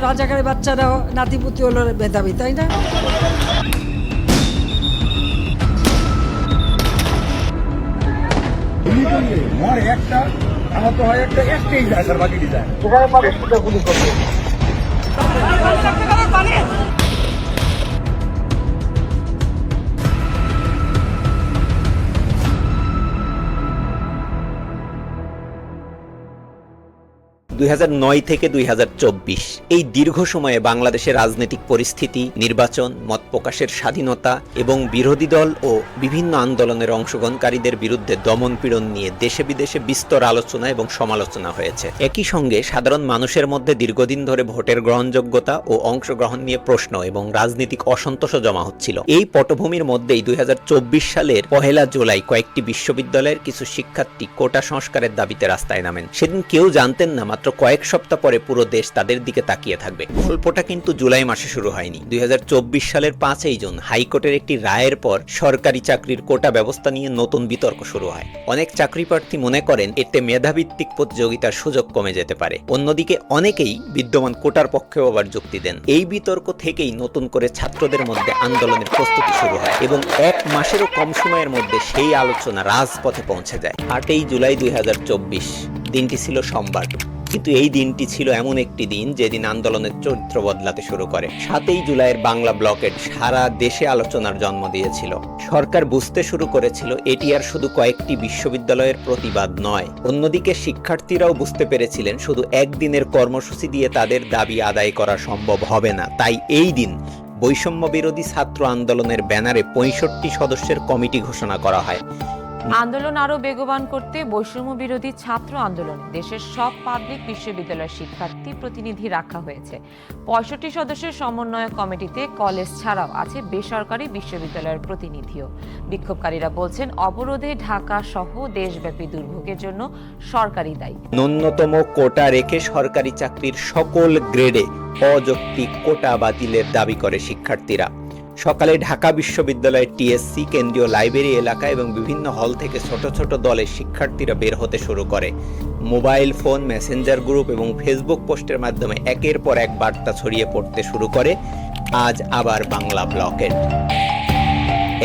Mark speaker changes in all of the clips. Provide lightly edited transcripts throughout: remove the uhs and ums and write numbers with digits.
Speaker 1: রাজাকারের বাচ্চারা নাতিপুতি হলো মেধাবী, তাই না?
Speaker 2: একটা আমার তো হয় একটা একটাই যায় স্যার, বাকি যায়।
Speaker 3: 2009 থেকে 2024 এই দীর্ঘ সময়ে বাংলাদেশের রাজনৈতিক পরিস্থিতি, নির্বাচন, মত প্রকাশের স্বাধীনতা এবং বিরোধী দল ও বিভিন্ন আন্দোলনের অংশগ্রহণকারীদের বিরুদ্ধে দমনপীড়ন নিয়ে দেশে বিদেশে বিস্তর আলোচনা এবং সমালোচনা হয়েছে। একই সঙ্গে সাধারণ মানুষের মধ্যে দীর্ঘদিন ধরে ভোটের গ্রহণযোগ্যতা ও অংশগ্রহণ নিয়ে প্রশ্ন এবং রাজনৈতিক অসন্তোষও জমা হচ্ছিল। এই পটভূমির মধ্যেই 2024 সালের 1 জুলাই কয়েকটি বিশ্ববিদ্যালয়ের কিছু শিক্ষার্থী কোটা সংস্কারের দাবিতে রাস্তায় নামেন। সেদিন কেউ জানতেন না মাত্র কয়েক সপ্তাহ পরে পুরো দেশ তাদের দিকে তাকিয়ে থাকবে। গল্পটা কিন্তু জুলাই মাসে শুরু হয়নি। 2024 সালের 5 জুন হাইকোর্টের একটি রায়ের পর সরকারি চাকরির কোটা ব্যবস্থা নিয়ে নতুন বিতর্ক শুরু হয়। অনেক চাকরি প্রার্থী মনে করেন এতে মেধাভিত্তিক প্রতিযোগিতার সুযোগ কমে যেতে পারে। অন্যদিকে অনেকেই বিদ্যমান কোটার পক্ষেও আবার যুক্তি দেন। এই বিতর্ক থেকেই নতুন করে ছাত্রদের মধ্যে আন্দোলনের প্রস্তুতি শুরু হয় এবং 1 মাসেরও কম সময়ের মধ্যে সেই আলোচনা রাজপথে পৌঁছে যায়। 8 জুলাই 2024 দিনটি ছিল সোমবার। কিন্তু এই দিনটি ছিল এমন একটি দিন যেদিন আন্দোলনের চরিত্র বদলাতে শুরু করে। 7 জুলাইয়ের বাংলা ব্লকেট সারা দেশে আলোচনার জন্ম দিয়েছিল। সরকার বুঝতে শুরু করেছিল এটি আর শুধু কয়েকটি বিশ্ববিদ্যালয়ের প্রতিবাদ নয়। অন্যদিকে শিক্ষার্থীরাও বুঝতে পেরেছিলেন শুধু একদিনের কর্মসূচি দিয়ে তাদের দাবি আদায় করা সম্ভব হবে না। তাই এই দিন বৈষম্য বিরোধী ছাত্র আন্দোলনের ব্যানারে 65 সদস্যের কমিটি ঘোষণা করা হয়।
Speaker 4: আন্দোলন আরো বেগবান করতে বৈষম্য বিরোধী ছাত্র আন্দোলনে দেশের সব পাবলিক বিশ্ববিদ্যালয়ের শিক্ষার্থী প্রতিনিধি রাখা হয়েছে। 65 সদস্যের সমন্বয় কমিটিতে কলেজ ছাড়াও আছে বেসরকারি বিশ্ববিদ্যালয়ের প্রতিনিধিও। বিক্ষোভকারীরা বলছেন অবরোধে ঢাকা সহ দেশব্যাপী দুর্ভোগের জন্য সরকারই দায়ী।
Speaker 3: ন্যূনতম কোটা রেখে সরকারি চাকরির সকল গ্রেডে অযৌক্তিক কোটা বাতিলের দাবি করে শিক্ষার্থীরা। সকালে ঢাকা বিশ্ববিদ্যালয়ের টিএসসি, কেন্দ্রীয় লাইব্রেরি এলাকা এবং বিভিন্ন হল থেকে ছোট ছোট দলে শিক্ষার্থীরা বের হতে শুরু করে। মোবাইল ফোন, মেসেঞ্জার গ্রুপ এবং ফেসবুক পোস্টের মাধ্যমে একের পর এক বার্তা ছড়িয়ে পড়তে শুরু করে আজ আবার বাংলা ব্লকেট।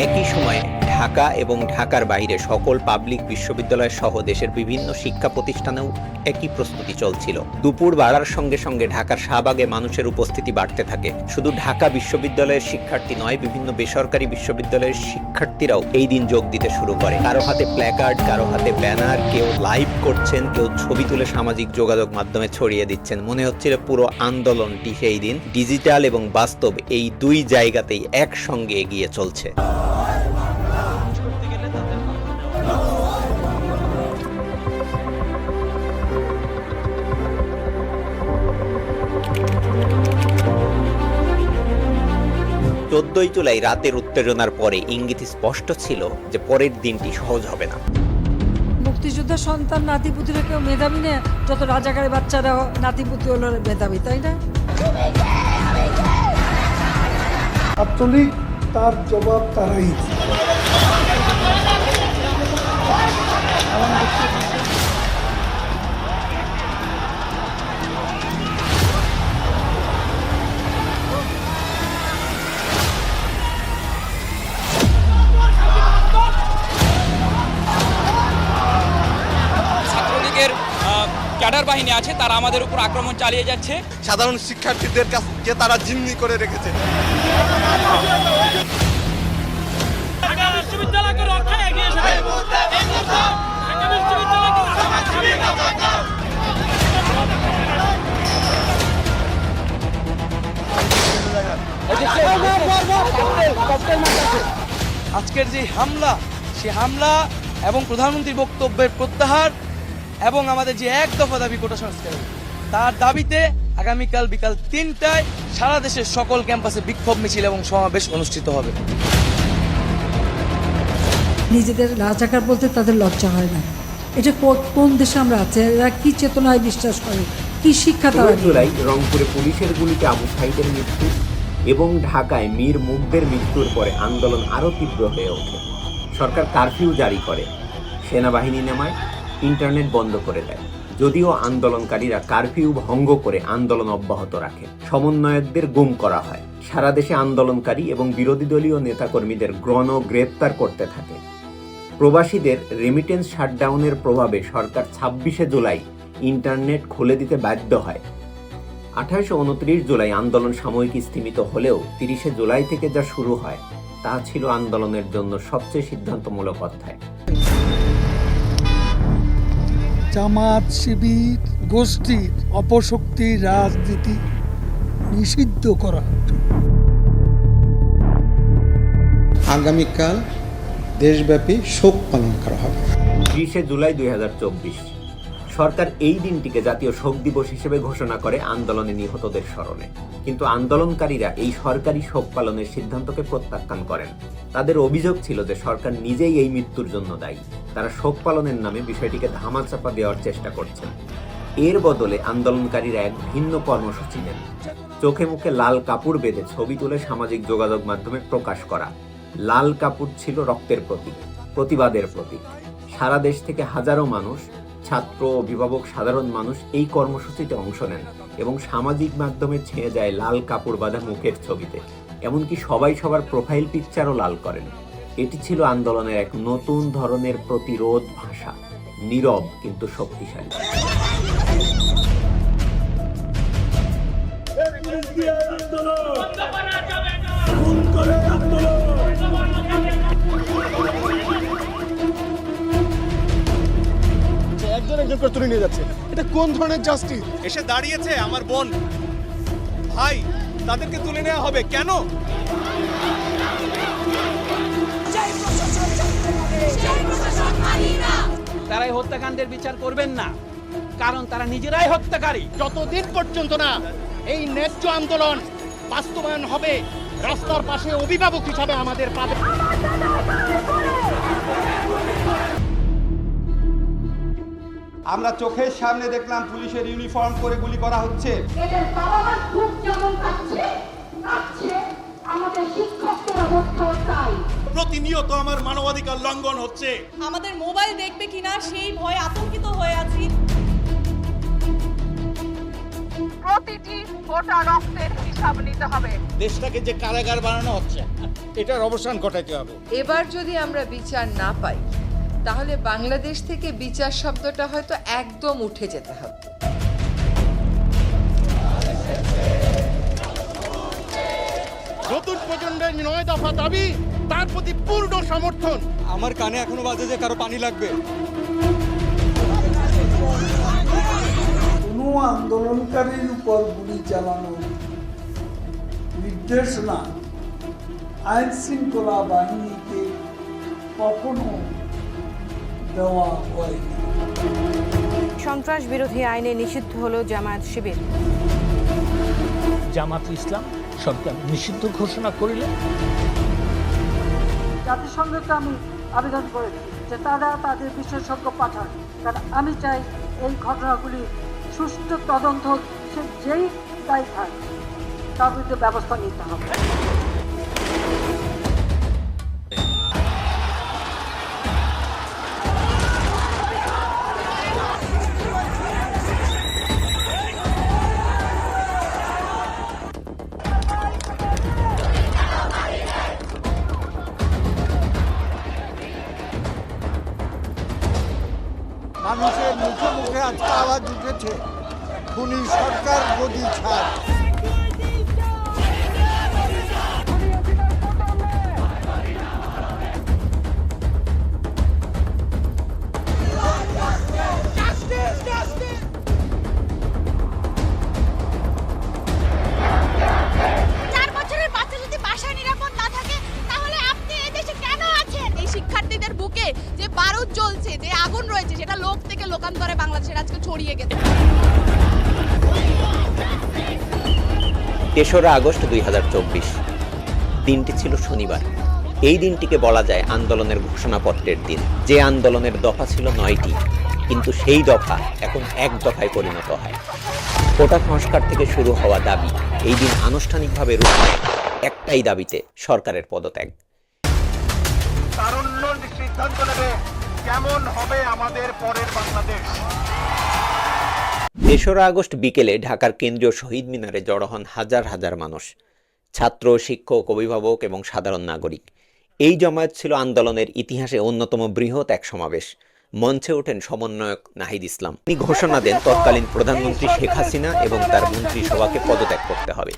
Speaker 3: একই সময়ে ঢাকা এবং ঢাকার বাইরে সকল পাবলিক বিশ্ববিদ্যালয় সহ দেশের বিভিন্ন শিক্ষা প্রতিষ্ঠানেও একই প্রস্তুতি চলছিল। দুপুর বাড়ার সঙ্গে সঙ্গে ঢাকার শাহবাগে মানুষের উপস্থিতি বাড়তে থাকে। শুধু ঢাকা বিশ্ববিদ্যালয়ের শিক্ষার্থী নয়, বিভিন্ন বেসরকারি বিশ্ববিদ্যালয়ের শিক্ষার্থীরাও এই দিন যোগ দিতে শুরু করে। কারো হাতে প্ল্যাকার্ড, কারো হাতে ব্যানার, কেউ লাইভ করছেন, কেউ ছবি তুলে সামাজিক যোগাযোগ মাধ্যমে ছড়িয়ে দিচ্ছেন। মনে হচ্ছিল পুরো আন্দোলনটি সেই দিন ডিজিটাল এবং বাস্তব এই দুই জায়গাতেই একসঙ্গে এগিয়ে চলছে। 14 জুলাই রাতের উত্তেজনার পরে ইঙ্গিত স্পষ্ট ছিল যে পরের দিনটি সহজ হবে না।
Speaker 1: মুক্তিযোদ্ধার সন্তান নাতিপুতিরা কেউ মেধাবী না, যত রাজাকারের বাচ্চারা নাতিপুতি হলো মেধাবী, তাই না?
Speaker 2: ছাত্রলীগ তার জবাব তারাই।
Speaker 5: ক্যাডার বাহিনী আছে, তারা আমাদের উপর আক্রমণ চালিয়ে যাচ্ছে।
Speaker 6: সাধারণ শিক্ষার্থীদের কাছে তারা জিম্মি করে রেখেছে।
Speaker 7: আজকের যে হামলা, সে হামলা এবং প্রধানমন্ত্রীর বক্তব্যের প্রত্যাহার এবং আমাদের যে এক দফা দাবি কোটা সংস্কার, তার দাবিতে আগামীকাল বিকাল 3টায় সারা দেশের সকল ক্যাম্পাসে বিক্ষোভ মিছিল এবং সমাবেশ অনুষ্ঠিত হবে।
Speaker 1: নিজেদের রাজাকার বলতে তাদের লজ্জা হয় না। এটা কোন দেশে আমরা আছি? এরা কি চেতনায় বিশ্বাস করে, কি শিক্ষা তারা?
Speaker 3: জুলাই রংপুরে পুলিশের গুলিতে আবু সাইদের মৃত্যু এবং ঢাকায় মীর মুগ্ধের মৃত্যুর পরে আন্দোলন আরও তীব্র হয়ে ওঠে। সরকার কারফিউ জারি করে, সেনাবাহিনী নামায়, ইন্টারনেট বন্ধ করে দেয়। যদিও আন্দোলনকারীরা কারফিউ ভঙ্গ করে আন্দোলন অব্যাহত রাখে, সমন্বয়কদের গুম করা হয়, সারা দেশে আন্দোলনকারী এবং বিরোধী দলীয় নেতাকর্মীদের গ্রেপ্তার করতে থাকে। প্রবাসীদের রেমিটেন্স শাটডাউনের প্রভাবে সরকার 26শে জুলাই ইন্টারনেট খুলে দিতে বাধ্য হয়। 28-29 জুলাই আন্দোলন সাময়িক স্থিমিত হলেও 30শে জুলাই থেকে যা শুরু হয় তা ছিল আন্দোলনের জন্য সবচেয়ে সিদ্ধান্তমূলক অধ্যায়।
Speaker 8: জামাত শিবির গোষ্ঠীর অপশক্তির রাজনীতি নিষিদ্ধ করা।
Speaker 9: আগামীকাল দেশব্যাপী শোক পালন করা হবে।
Speaker 3: 30শে জুলাই 2024 সরকার এই দিনটিকে জাতীয় শোক দিবস হিসেবে ঘোষণা করে আন্দোলনে নিহতদের স্মরণে। কিন্তু আন্দোলনকারীরা এই সরকারি শোক পালনের সিদ্ধান্তকে প্রত্যাখ্যান করেন। তাদের অভিযোগ ছিল যে সরকার নিজেই এই মৃত্যুর জন্য দায়ী। তারা শোক পালনের নামে বিষয়টিকে ধামাচাপা দেওয়ার চেষ্টা করছেন। এর বদলে আন্দোলনকারীরা এক ভিন্ন কর্মসূচি নেন। চোখে মুখে লাল কাপড় বেঁধে ছবি তুলে সামাজিক যোগাযোগ মাধ্যমে প্রকাশ করা। লাল কাপড় ছিল রক্তের প্রতীক, প্রতিবাদের প্রতীক। সারা দেশ থেকে হাজারো মানুষ, ছাত্র, অভিভাবক, সাধারণ মানুষ এই কর্মসূচিতে অংশ নেন এবং সামাজিক মাধ্যমে ছেয়ে যায় লাল কাপড় বাঁধা মুখের ছবিতে। এমনকি সবাই সবার প্রোফাইল পিকচারও লাল করেন। এটি ছিল আন্দোলনের এক নতুন ধরনের প্রতিরোধ ভাষা, নীরব কিন্তু শক্তিশালী।
Speaker 6: একজন করে তুলে নিয়ে যাচ্ছে, এটা কোন ধরনের জাস্টিস? এসে দাঁড়িয়েছে আমার বোন, ভাই, তাদেরকে তুলে নেওয়া হবে কেন?
Speaker 10: তারা এই হত্যাকাণ্ডের বিচার করবেন না, কারণ তারা নিজেরাই হত্যাকারী।
Speaker 11: যতদিন পর্যন্ত না এই ন্যায্য আন্দোলন বাস্তবায়ন হবে, রাস্তার পাশে অভিভাবক হিসাবে আমাদের পাবে।
Speaker 6: আমরা চোখের সামনে দেখলাম পুলিশের ইউনিফর্ম করে গুলি করা হচ্ছে।
Speaker 12: এদের বাবা-মা খুব যেমন কাচ্ছে, আমাদের শিক্ষকদের অবস্থাও তাই।
Speaker 11: প্রতিনিয়ত আমার মানবাধিকার লঙ্ঘন হচ্ছে।
Speaker 12: আমাদের মোবাইল দেখবে কিনা সেই ভয়ে আতঙ্কিত হয়ে আছি। প্রতিটি ফোঁটা রক্তের হিসাব নিতে হবে।
Speaker 11: দেশটাকে যে কারাগার বানানো হচ্ছে, এটার অবসান ঘটাতে হবে।
Speaker 12: এবার যদি আমরা বিচার না পাই, তাহলে বাংলাদেশ থেকে বিচার শব্দটা হয়তো একদম উঠে যেতে হবে।
Speaker 11: নতুন প্রজন্মের 9 দফা দাবি, তার প্রতি পূর্ণ সমর্থন।
Speaker 6: আমার কানে এখনো বাজে যে কারো পানি লাগবে।
Speaker 8: কোনো আন্দোলনকারীর উপর গুলি চালানোর নির্দেশনা আইন শৃঙ্খলা বাহিনীকে কখনো দেওয়া হয়নি।
Speaker 12: সন্ত্রাস বিরোধী আইনে নিষিদ্ধ হলো জামায়াত শিবির।
Speaker 10: জামাত ইসলাম সরকার নিষিদ্ধ ঘোষণা করিলে
Speaker 1: জাতিসংঘকে আমি আবেদন করেছি যে তারা তাদের বিশেষজ্ঞ পাঠান, কারণ আমি চাই এই ঘটনাগুলি সুষ্ঠু তদন্ত, সে যেই দায়ী থাকে তার বিরুদ্ধে ব্যবস্থা নিতে হবে।
Speaker 6: মানুষের মুখে মুখে আজকে আওয়াজ উঠেছে, খুনি সরকার গদি ছাড়।
Speaker 12: শিক্ষার্থীদের বুকে যে বারুদ জ্বলছে, যে আগুন রয়েছে, সেটা লোক থেকে লোকান্তরে বাংলাদেশের আজকে ছড়িয়ে গেছে।
Speaker 3: 3রা আগস্ট 2024 দিনটি ছিল শনিবার। এই দিনটিকে বলা যায় আন্দোলনের ঘোষণাপত্রের দিন। যে আন্দোলনের দফা ছিল 9টি, কিন্তু সেই দফা এখন এক দফায় পরিণত হয়। কোটা সংস্কার থেকে শুরু হওয়া দাবি এই দিন আনুষ্ঠানিকভাবে রূপ নেয় একটাই দাবিতে, সরকারের পদত্যাগ।
Speaker 11: তারুণ্য সিদ্ধান্ত নেবে কেমন হবে আমাদের পরের বাংলাদেশ।
Speaker 3: তেসরা আগস্ট বিকেলে ঢাকার কেন্দ্রীয় শহীদ মিনারে জড়ো হন হাজার হাজার মানুষ, ছাত্র, শিক্ষক, অভিভাবক এবং সাধারণ নাগরিক। এই জমায়েত ছিল আন্দোলনের ইতিহাসে অন্যতম বৃহৎ এক সমাবেশ। মঞ্চে ওঠেন সমন্বয়ক নাহিদ ইসলাম। তিনি ঘোষণা দেন তৎকালীন প্রধানমন্ত্রী শেখ হাসিনা এবং তার মন্ত্রিসভাকে পদত্যাগ করতে হবে।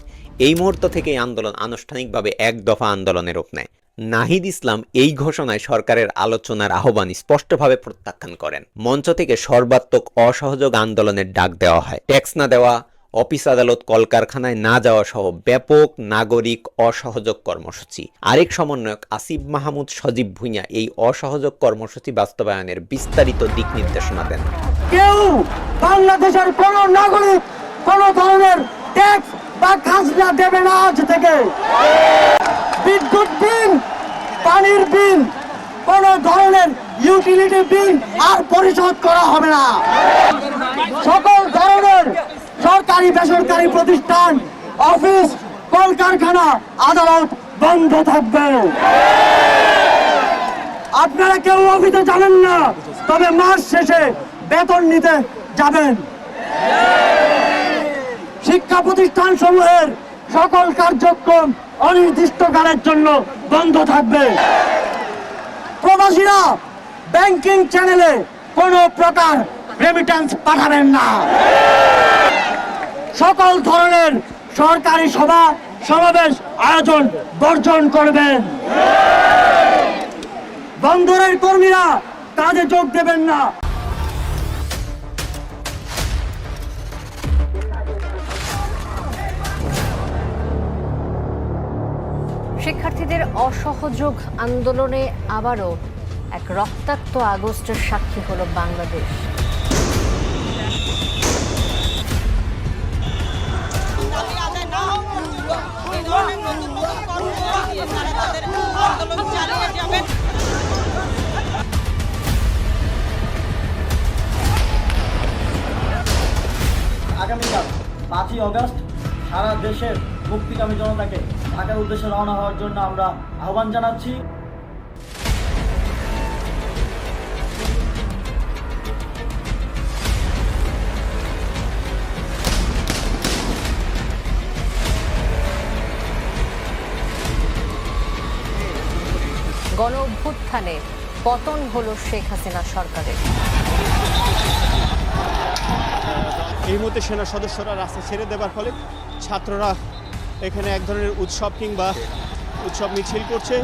Speaker 3: এই মুহূর্ত থেকে এই আন্দোলন আনুষ্ঠানিকভাবে এক দফা আন্দোলনের রূপ নেয়। নাহিদ ইসলাম এই ঘোষণায় সরকারের আলোচনার আহ্বান স্পষ্টভাবে প্রত্যাখ্যান করেন। মঞ্চ থেকে সর্বাত্মক অসহযোগ আন্দোলনের ডাক দেওয়া হয়। ট্যাক্স না দেওয়া, অফিস আদালত কলকারখানায় না যাওয়া সহ ব্যাপক নাগরিক অসহযোগ কর্মসূচি। আরেক সমন্বয়ক আসিফ মাহমুদ সজীব ভুঁইয়া এই অসহযোগ কর্মসূচি বাস্তবায়নের বিস্তারিত দিক নির্দেশনা দেন।
Speaker 7: কেউ বাংলাদেশের কোন নাগরিক কোন ধরনের ট্যাক্স বা খাজনা দেবে না আজ থেকে। বিদ্যুৎ বিল, পানির বিল, কোন ধরনের ইউটিলিটি বিল আর পরিশোধ করা হবে না। সকল ধরনের সরকারি বেসরকারি প্রতিষ্ঠান, অফিস, কলকারখানা, আদালত বন্ধ থাকবে। আপনারা কেউ অফিসে যাবেন না, তবে মাস শেষে বেতন নিতে যাবেন। শিক্ষা প্রতিষ্ঠান সমূহের সকল কার্যক্রম অনির্দিষ্টকালের জন্য বন্ধ থাকবে। প্রবাসীরা ব্যাংকিং চ্যানেলে কোনো প্রকার রেমিটেন্স পাঠাবেন না। সকল ধরনের সরকারি সভা সমাবেশ আয়োজন বর্জন করবেন। বন্দরের কর্মীরা কাজে যোগ দেবেন না।
Speaker 13: শিক্ষার্থীদের অসহযোগ আন্দোলনে আবারও এক রক্তাক্ত আগস্টের সাক্ষী হলো বাংলাদেশ।
Speaker 7: আগামীকাল 5ই আগস্ট সারা দেশের মুক্তিকামী জনতাকে ঢাকার উদ্দেশ্যে রওনা হওয়ার জন্য আমরা আহ্বান জানাচ্ছি।
Speaker 13: গণ অভ্যুত্থানে পতন হলো শেখ হাসিনা সরকারের।
Speaker 6: এই মুহূর্তে সেনা সদস্যরা রাস্তা ছেড়ে দেবার ফলে ছাত্ররা এখানে এক ধরনের উৎসব কিংবা উৎসব মিছিল করছে।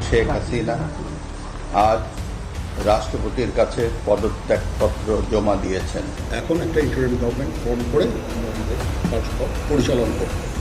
Speaker 14: শেখ হাসিনা আজ রাষ্ট্রপতির কাছে পদত্যাগপত্র জমা দিয়েছেন।
Speaker 2: এখন একটা ইন্টারিম গভর্নমেন্ট ফর্ম করে আমাদের কার্যক্রম পরিচালনা করতে হবে।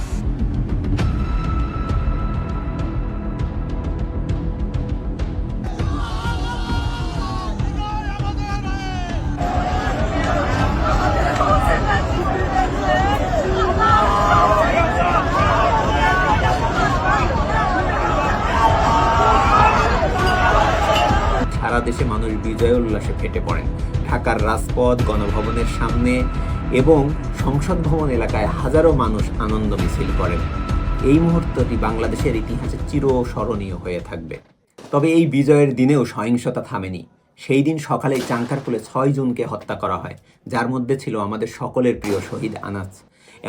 Speaker 3: সারা দেশে মানুষ বিজয় উল্লাসে ফেটে পড়েন। ঢাকার রাজপথ, গণভবনের সামনে এবং সংসদ ভবন এলাকায় হাজারো মানুষ আনন্দ মিছিল করেন। এই মুহূর্তটি বাংলাদেশের ইতিহাসে চিরস্মরণীয় হয়ে থাকবে। তবে এই বিজয়ের দিনেও সহিংসতা থামেনি। সেই দিন সকালে চাঙ্কারপুলে 6 জনকে হত্যা করা হয়, যার মধ্যে ছিল আমাদের সকলের প্রিয় শহীদ আনাস।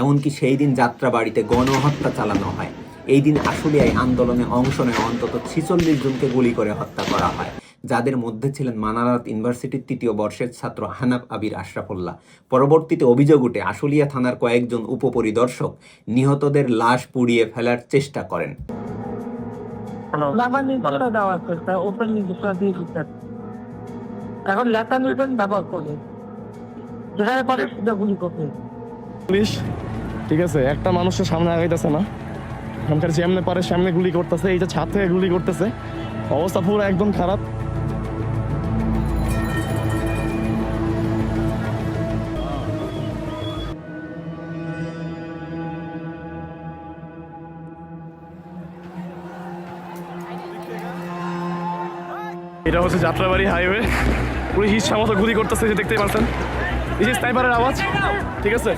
Speaker 3: এমনকি সেই দিন যাত্রাবাড়িতে গণহত্যা চালানো হয়। এই দিন আশুলিয়ায় আন্দোলনে অংশ নেয় অন্তত 46 জনকে গুলি করে হত্যা করা হয়, যাদের মধ্যে ছিলেন মানারাত ইউনিভার্সিটির 3য় বর্ষের ছাত্র হানাফ আবির আশরাফুল্লাহ। পরবর্তীতে অভিযোগ উঠে আশুলিয়া থানার কয়েকজন উপপরিদর্শক নিহতদের লাশ পুড়িয়ে ফেলার চেষ্টা করেন।
Speaker 7: এখন লেখা নিবেন ব্যবহার করবেন,
Speaker 6: পুলিশ ঠিক আছে একটা মানুষের সামনে আগাইতেছে না, এখানকার যেমনে পারে সামনে গুলি করতেছে, এই যে ছাদ থেকে গুলি করতেছে, অবস্থা পুরো একদম খারাপ। এটা হচ্ছে যাত্রাবাড়ি হাইওয়ে, পুলিশ ইচ্ছা মতো গুলি করতেছে, যে দেখতে পাচ্ছেন এই যে স্নাইপারের আওয়াজ, ঠিক আছে।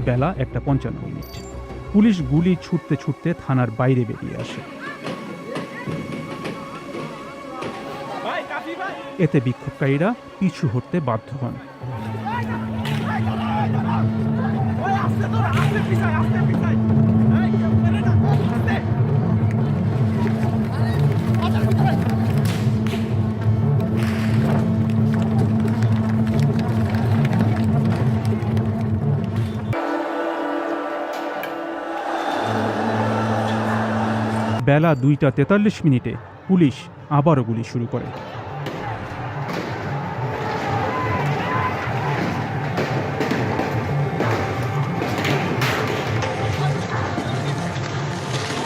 Speaker 15: বেলা 1:55। পুলিশ গুলি ছুটতে ছুটতে থানার বাইরে বেরিয়ে আসে। এতে বিক্ষোভকারীরা পিছু হটতে বাধ্য হন। বেলা 2:43 পুলিশ আবারও গুলি শুরু করে।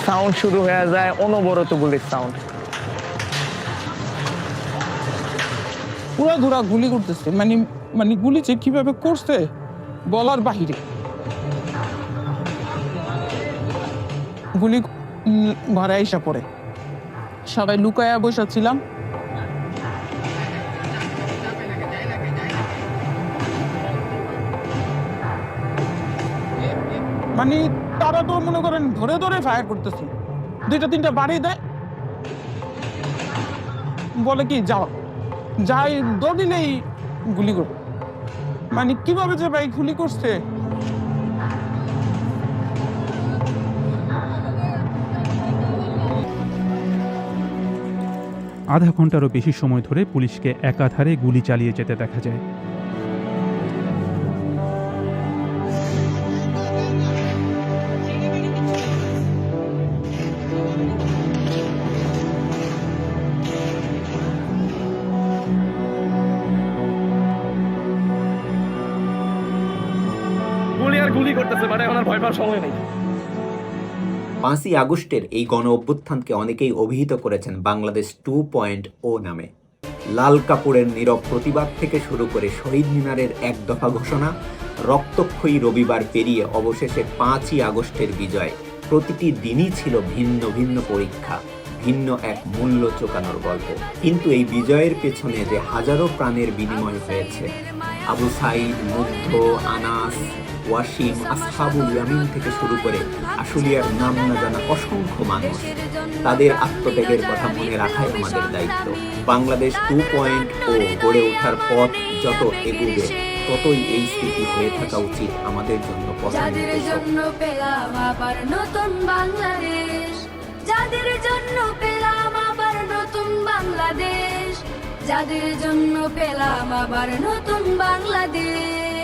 Speaker 6: সাউন্ড শুরু হয়ে যায়, অনবরত গুলির সাউন্ড।
Speaker 10: পুরো ধরা গুলি করতেছে, মানে গুলি যে কিভাবে করছে বলার বাহিরে। গুলি ঘরে আইসা পড়ে, সবাই লুকায়া বসেছিলাম। মানে তারা তো মনে করেন ধরে ধরে ফায়ার করতেছে, 2-3টা বাড়ি দেয়, বলে কি যাও যাই দিলেই গুলি করবে। মানে কিভাবে যে ভাই গুলি করছে।
Speaker 15: আধা ঘন্টারও বেশি সময় ধরে পুলিশকে একাধারে গুলি চালিয়ে যেতে দেখা যায়।
Speaker 6: গুলি করতেছে, মানে এখন আর ভয় পাওয়ার সময় নেই।
Speaker 3: 5ই আগস্টের এই গণ অভ্যুত্থানকে অনেকেই অভিহিত করেছেন বাংলাদেশ 2.0 নামে। লাল কাপড়ের নীরব প্রতিবাদ থেকে শুরু করে শহীদ মিনারের এক দফা ঘোষণা, রক্তক্ষয়ী রবিবার পেরিয়ে অবশেষে 5ই আগস্টের বিজয়। প্রতিটি দিনই ছিল ভিন্ন ভিন্ন পরীক্ষা, ভিন্ন এক মূল্য চোকানোর গল্প। কিন্তু এই বিজয়ের পেছনে যে হাজারো প্রাণের বিনিময় হয়েছে, আবু সাইদ, মুগ্ধ, আনাস, ওয়াসিম, আসহাবুল ইয়ামিন থেকে শুরু করে আশুলিয়ার নাম না জানা অসংখ্য মানুষ, তাদের আত্মত্যাগের কথা মনে রাখাই আমাদের দায়িত্ব। বাংলাদেশ 2.0 গড়ে ওঠার পথ যত এগোবে, ততই এই স্মৃতি হয়ে থাকা উচিত আমাদের জন্য
Speaker 16: যাদের জন্য পেলাম আবার নতুন বাংলাদেশ, যাদের জন্য পেলাম আবার নতুন বাংলাদেশ, যাদের জন্য পেলাম আবার নতুন বাংলাদেশ।